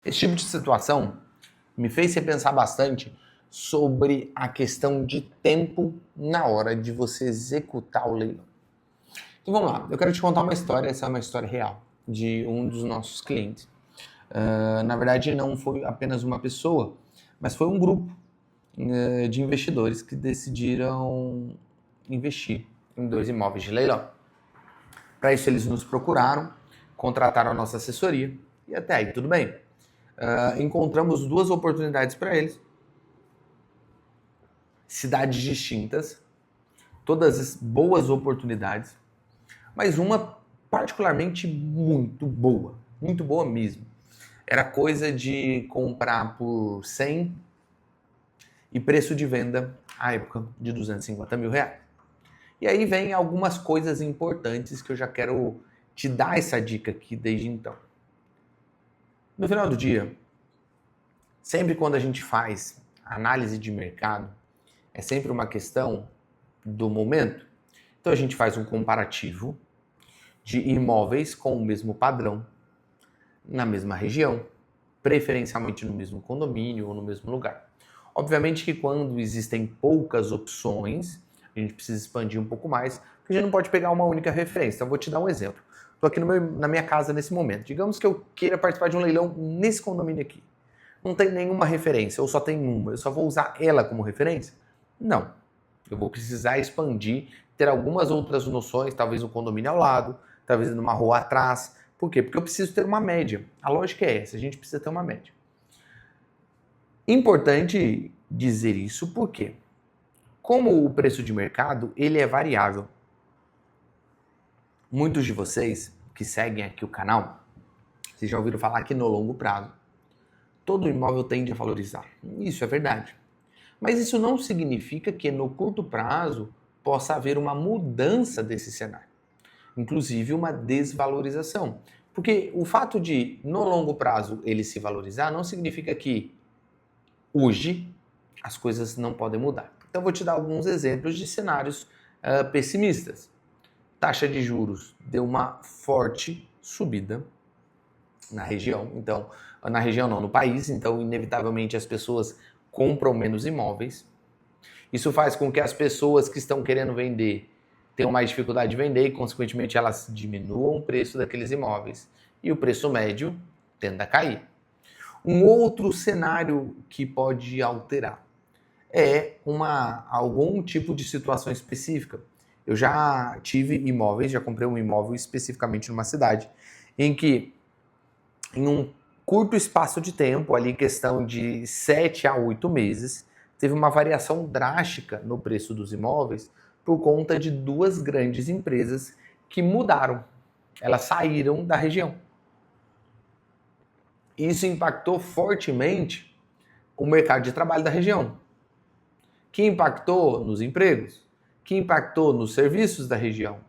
Esse tipo de situação me fez repensar bastante sobre a questão de tempo na hora de você executar o leilão. Então vamos lá, eu quero te contar uma história, essa é uma história real, de um dos nossos clientes. Na verdade, não foi apenas uma pessoa, mas foi um grupo de investidores que decidiram investir em 2 imóveis de leilão. Para isso, eles nos procuraram, contrataram a nossa assessoria e até aí tudo bem. Encontramos 2 oportunidades para eles, cidades distintas, todas boas oportunidades, mas uma particularmente muito boa mesmo. Era coisa de comprar por 100 e preço de venda, à época, de 250 mil reais. E aí vem algumas coisas importantes que eu já quero te dar essa dica aqui desde então. No final do dia, sempre quando a gente faz análise de mercado, é sempre uma questão do momento. Então a gente faz um comparativo de imóveis com o mesmo padrão, na mesma região, preferencialmente no mesmo condomínio ou no mesmo lugar. Obviamente que quando existem poucas opções, a gente precisa expandir um pouco mais, porque a gente não pode pegar uma única referência. Então, eu vou te dar um exemplo. Estou aqui na minha casa nesse momento. Digamos que eu queira participar de um leilão nesse condomínio aqui. Não tem nenhuma referência, ou só tem uma. Eu só vou usar ela como referência? Não. Eu vou precisar expandir, ter algumas outras noções, talvez um condomínio ao lado, talvez numa rua atrás. Por quê? Porque eu preciso ter uma média. A lógica é essa, a gente precisa ter uma média. Importante dizer isso porque, como o preço de mercado, ele é variável. Muitos de vocês que seguem aqui o canal, vocês já ouviram falar que no longo prazo, todo imóvel tende a valorizar. Isso é verdade. Mas isso não significa que no curto prazo possa haver uma mudança desse cenário. Inclusive uma desvalorização. Porque o fato de, no longo prazo, ele se valorizar não significa que hoje as coisas não podem mudar. Então, eu vou te dar alguns exemplos de cenários pessimistas. Taxa de juros deu uma forte subida na região. Então, na região não, no país. Então, inevitavelmente, as pessoas compram menos imóveis. Isso faz com que as pessoas que estão querendo vender tenham mais dificuldade de vender e, consequentemente, elas diminuam o preço daqueles imóveis. E o preço médio tende a cair. Um outro cenário que pode alterar é algum tipo de situação específica. Eu já tive imóveis, já comprei um imóvel especificamente numa cidade, em que em um curto espaço de tempo, ali questão de 7 a 8 meses, teve uma variação drástica no preço dos imóveis por conta de 2 grandes empresas que mudaram. Elas saíram da região. Isso impactou fortemente o mercado de trabalho da região, que impactou nos empregos, que impactou nos serviços da região,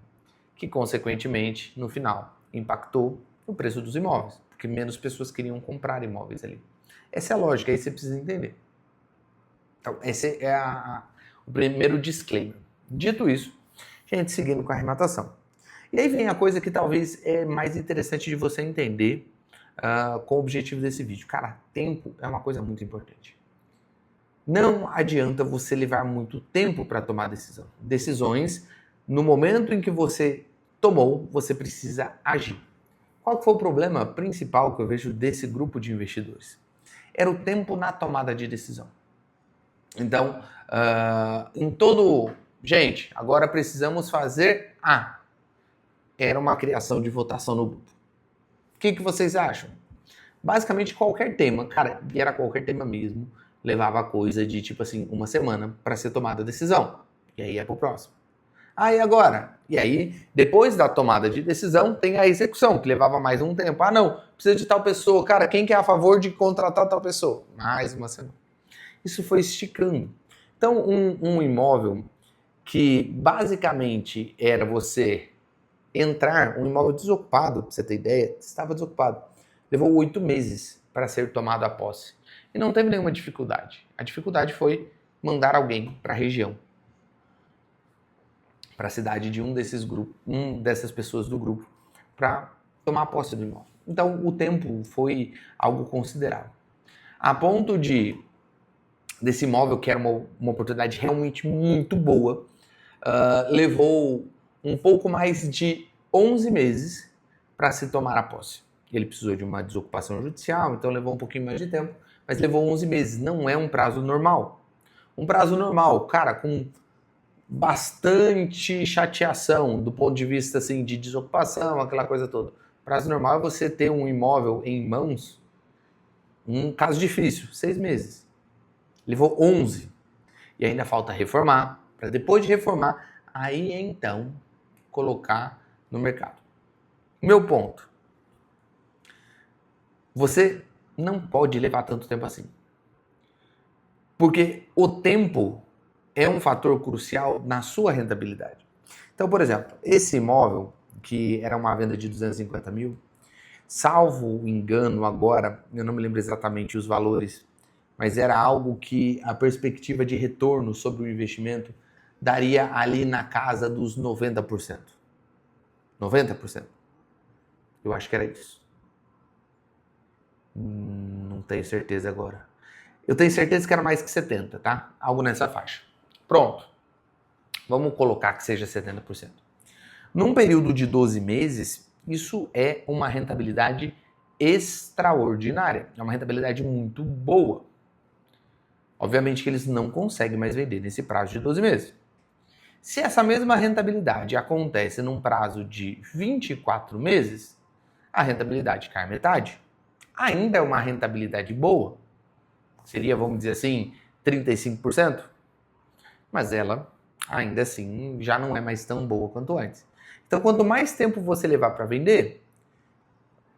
que consequentemente, no final, impactou no preço dos imóveis, porque menos pessoas queriam comprar imóveis ali. Essa é a lógica, aí você precisa entender. Então, esse é o primeiro disclaimer. Dito isso, a gente seguindo com a arrematação. E aí vem a coisa que talvez é mais interessante de você entender com o objetivo desse vídeo. Cara, tempo é uma coisa muito importante. Não adianta você levar muito tempo para tomar decisão. Decisões, no momento em que você tomou, você precisa agir. Qual foi o problema principal que eu vejo desse grupo de investidores? Era o tempo na tomada de decisão. Então, Gente, agora precisamos fazer A. Era uma criação de votação no grupo. O que vocês acham? Basicamente qualquer tema, cara, e era qualquer tema mesmo, levava coisa de tipo assim, uma semana para ser tomada a decisão. E aí é pro próximo. E agora? E aí, depois da tomada de decisão, tem a execução, que levava mais um tempo. Não, precisa de tal pessoa. Cara, quem que é a favor de contratar tal pessoa? Mais uma semana. Isso foi esticando. Então, um imóvel que basicamente era você entrar, um imóvel desocupado, pra você ter ideia, estava desocupado. Levou 8 meses para ser tomado a posse. E não teve nenhuma dificuldade. A dificuldade foi mandar alguém para a região, para a cidade de um dessas pessoas do grupo, para tomar posse do imóvel. Então, o tempo foi algo considerável. A ponto desse imóvel, que era uma oportunidade realmente muito boa, levou um pouco mais de 11 meses para se tomar a posse. Ele precisou de uma desocupação judicial, então levou um pouquinho mais de tempo, mas levou 11 meses. Não é um prazo normal. Um prazo normal, cara, com bastante chateação do ponto de vista assim, de desocupação, aquela coisa toda. Prazo normal é você ter um imóvel em mãos, um caso difícil, 6 meses. Levou 11. E ainda falta reformar, para depois de reformar, aí então colocar no mercado. Meu ponto. Você não pode levar tanto tempo assim. Porque o tempo é um fator crucial na sua rentabilidade. Então, por exemplo, esse imóvel, que era uma venda de 250 mil, salvo engano agora, eu não me lembro exatamente os valores, mas era algo que a perspectiva de retorno sobre o investimento daria ali na casa dos 90%. 90%. Eu acho que era isso. Não tenho certeza agora. Eu tenho certeza que era mais que 70%, tá? Algo nessa faixa. Pronto. Vamos colocar que seja 70%. Num período de 12 meses, isso é uma rentabilidade extraordinária. É uma rentabilidade muito boa. Obviamente que eles não conseguem mais vender nesse prazo de 12 meses. Se essa mesma rentabilidade acontece num prazo de 24 meses, a rentabilidade cai metade. Ainda é uma rentabilidade boa. Seria, vamos dizer assim, 35%. Mas ela, ainda assim, já não é mais tão boa quanto antes. Então, quanto mais tempo você levar para vender,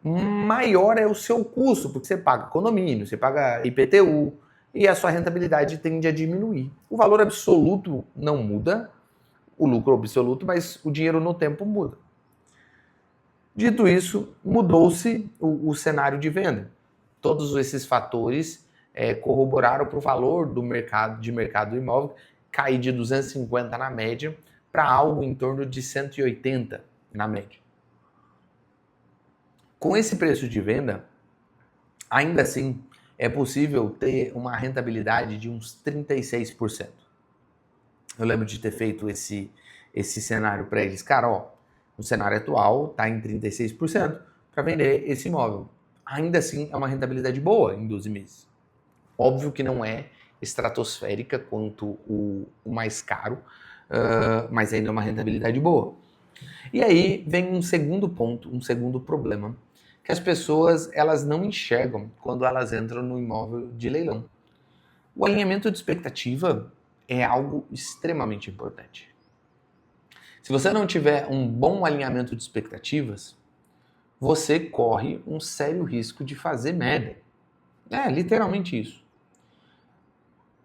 maior é o seu custo, porque você paga condomínio, você paga IPTU, e a sua rentabilidade tende a diminuir. O valor absoluto não muda, o lucro absoluto, mas o dinheiro no tempo muda. Dito isso, mudou-se o cenário de venda. Todos esses fatores corroboraram para o valor do mercado do imóvel cair de 250 na média para algo em torno de 180 na média. Com esse preço de venda, ainda assim, é possível ter uma rentabilidade de uns 36%. Eu lembro de ter feito esse cenário para eles. Cara, ó, no cenário atual está em 36% para vender esse imóvel. Ainda assim, é uma rentabilidade boa em 12 meses. Óbvio que não é estratosférica quanto o mais caro, mas ainda é uma rentabilidade boa. E aí vem um segundo ponto, um segundo problema, que as pessoas elas não enxergam quando elas entram no imóvel de leilão. O alinhamento de expectativa é algo extremamente importante. Se você não tiver um bom alinhamento de expectativas, você corre um sério risco de fazer merda. É, literalmente isso.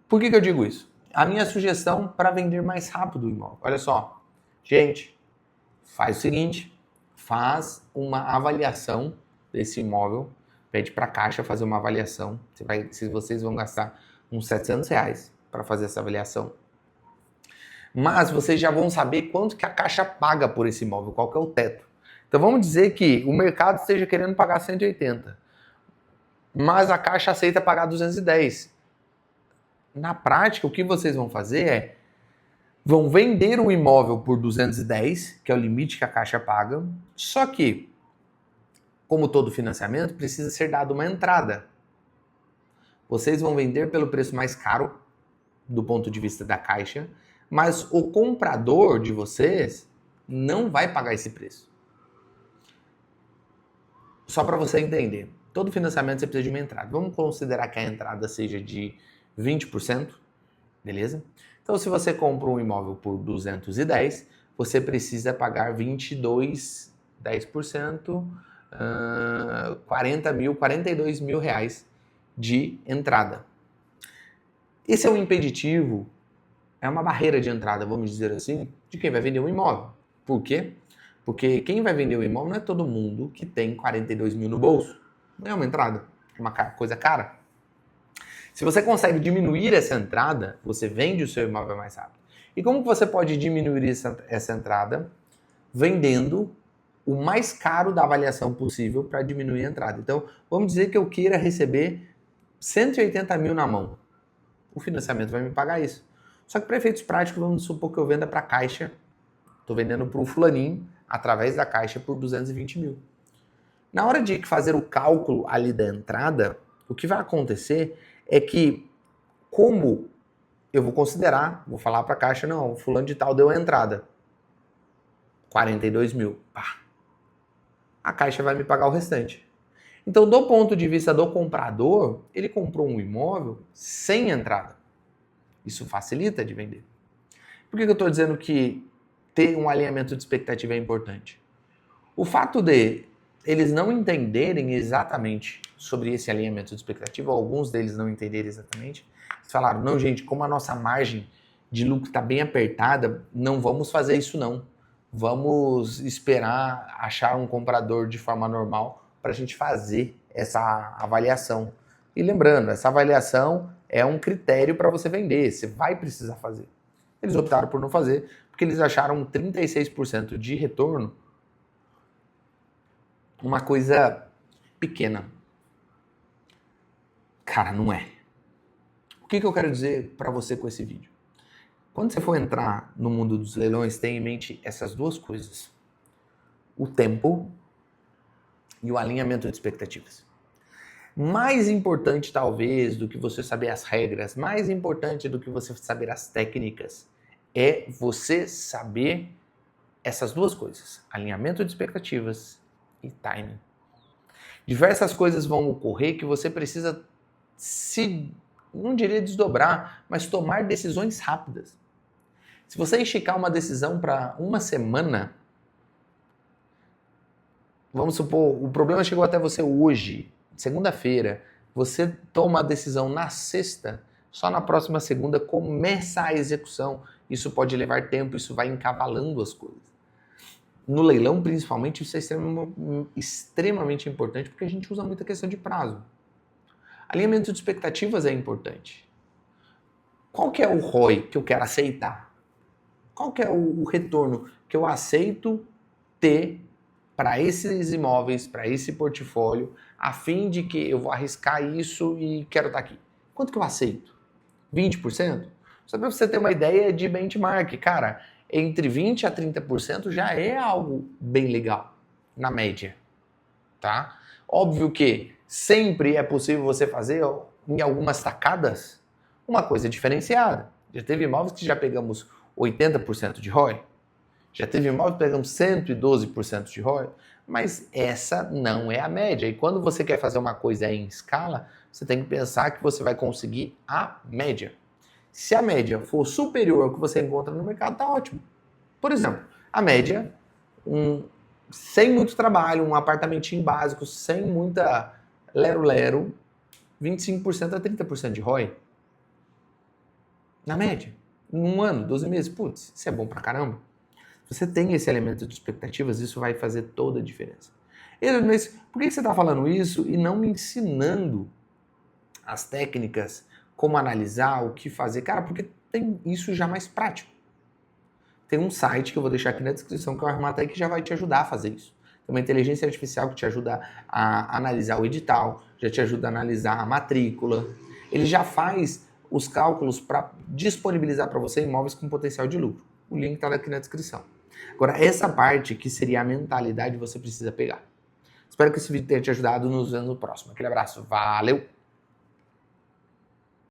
Por que eu digo isso? A minha sugestão para vender mais rápido o imóvel. Olha só, gente, faz o seguinte, faz uma avaliação desse imóvel, pede para a Caixa fazer uma avaliação. Vocês vão gastar uns R$700 para fazer essa avaliação. Mas vocês já vão saber quanto que a Caixa paga por esse imóvel, qual que é o teto. Então vamos dizer que o mercado esteja querendo pagar 180, mas a Caixa aceita pagar 210. Na prática, o que vocês vão fazer vão vender o imóvel por 210, que é o limite que a Caixa paga, só que, como todo financiamento, precisa ser dado uma entrada. Vocês vão vender pelo preço mais caro, do ponto de vista da Caixa, mas o comprador de vocês não vai pagar esse preço. Só para você entender, todo financiamento você precisa de uma entrada. Vamos considerar que a entrada seja de 20%, beleza? Então, se você compra um imóvel por 210, você precisa pagar 22, 10%, 42 mil reais de entrada. Esse é um impeditivo, é uma barreira de entrada, vamos dizer assim, de quem vai vender um imóvel. Por quê? Porque quem vai vender um imóvel não é todo mundo que tem 42 mil no bolso. Não é uma entrada, é uma coisa cara. Se você consegue diminuir essa entrada, você vende o seu imóvel mais rápido. E como que você pode diminuir essa entrada? Vendendo o mais caro da avaliação possível para diminuir a entrada. Então, vamos dizer que eu queira receber 180 mil na mão. O financiamento vai me pagar isso. Só que para efeitos práticos, vamos supor que eu venda para a Caixa. Estou vendendo para o fulaninho, através da Caixa, por 220 mil. Na hora de fazer o cálculo ali da entrada, o que vai acontecer é que, como eu vou considerar, vou falar para a Caixa, não, o fulano de tal deu a entrada. 42 mil. Pá. A Caixa vai me pagar o restante. Então, do ponto de vista do comprador, ele comprou um imóvel sem entrada. Isso facilita de vender. Por que eu estou dizendo que ter um alinhamento de expectativa é importante? O fato de eles não entenderem exatamente sobre esse alinhamento de expectativa, ou alguns deles não entenderem exatamente, eles falaram, não, gente, como a nossa margem de lucro está bem apertada, não vamos fazer isso não. Vamos esperar achar um comprador de forma normal para a gente fazer essa avaliação. E lembrando, essa avaliação é um critério para você vender, você vai precisar fazer. Eles optaram por não fazer, porque eles acharam 36% de retorno uma coisa pequena. Cara, não é. O que eu quero dizer para você com esse vídeo? Quando você for entrar no mundo dos leilões, tenha em mente essas duas coisas. O tempo e o alinhamento de expectativas. Mais importante, talvez, do que você saber as regras, mais importante do que você saber as técnicas, é você saber essas duas coisas. Alinhamento de expectativas e timing. Diversas coisas vão ocorrer que você precisa não diria desdobrar, mas tomar decisões rápidas. Se você esticar uma decisão para uma semana, vamos supor, o problema chegou até você hoje, segunda-feira, você toma a decisão na sexta, só na próxima segunda começa a execução. Isso pode levar tempo, isso vai encavalando as coisas. No leilão, principalmente, isso é extremamente importante porque a gente usa muita questão de prazo. Alinhamento de expectativas é importante. Qual que é o ROI que eu quero aceitar? Qual que é o retorno que eu aceito ter para esses imóveis, para esse portfólio, a fim de que eu vou arriscar isso e quero estar aqui? Quanto que eu aceito? 20%? Só para você ter uma ideia de benchmark, cara, entre 20% a 30% já é algo bem legal, na média, tá? Óbvio que sempre é possível você fazer, em algumas tacadas, uma coisa diferenciada. Já teve imóveis que já pegamos 80% de ROI, já teve imóveis que pegamos 112% de ROI, mas essa não é a média. E quando você quer fazer uma coisa em escala, você tem que pensar que você vai conseguir a média. Se a média for superior ao que você encontra no mercado, tá ótimo. Por exemplo, a média, sem muito trabalho, um apartamentinho básico, sem muita lero-lero, 25% a 30% de ROI. Na média. Em um ano, 12 meses. Putz, isso é bom pra caramba. Se você tem esse elemento de expectativas, isso vai fazer toda a diferença. Mas por que você está falando isso e não me ensinando as técnicas, como analisar, o que fazer? Cara, porque tem isso já mais prático. Tem um site que eu vou deixar aqui na descrição, que é o Armatec, que já vai te ajudar a fazer isso. Tem uma inteligência artificial que te ajuda a analisar o edital, já te ajuda a analisar a matrícula. Ele já faz os cálculos para disponibilizar para você imóveis com potencial de lucro. O link está aqui na descrição. Agora, essa parte que seria a mentalidade, você precisa pegar. Espero que esse vídeo tenha te ajudado. Nos vemos no próximo. Aquele abraço. Valeu!